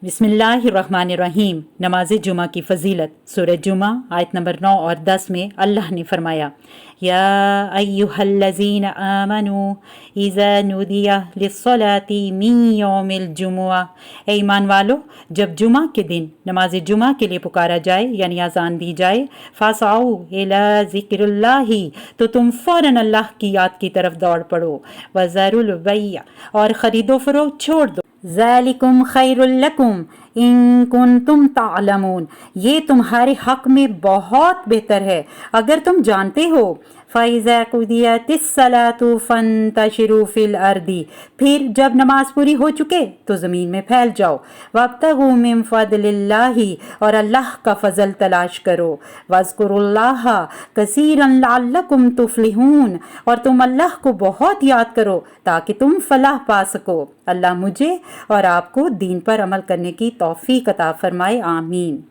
बिस्मिल्लाहिर्रहमानिर्रहीम। नमाज जुमा की फ़जीलत। सूरह जुमा आयत नंबर 9 और 10 में अल्लाह ने फरमाया, या अय्युहल्लज़ीना आमनू इज़ा नुदिया लिस्सलाति मिन यौमिल जुमुआ। ए ईमान वालो, जब जुमा के दिन नमाज जुमा के लिए पुकारा जाए यानी अजान दी जाए, फ़ासाऊ इला ज़िक्रिल्लाहि, तो तुम फ़ौरन अल्लाह की याद की तरफ दौड़ पड़ो। वज़रुल बैया, और ख़रीदो फरोख्त छोड़ दो। ज़ालिकुम खैरुल लकुम इन कुंतुम तालमून, ये तुम्हारे हक में बहुत बेहतर है अगर तुम जानते हो। फ़इज़ा कुदियतिस सलातु फंतशिरू फिल अर्दी, फिर जब नमाज पूरी हो चुके तो ज़मीन में फैल जाओ। वब्तगू मिन फ़द्लिल्लाहि, और अल्लाह का फ़ज़ल तलाश करो। वज़्कुरुल्लाह कसीरन लअल्लकुम तुफ़्लिहून, और तुम अल्लाह को बहुत याद करो ताकि तुम फलाह पा सको। अल्लाह मुझे और आपको दीन पर अमल करने की तौफीक अता फरमाए। आमीन।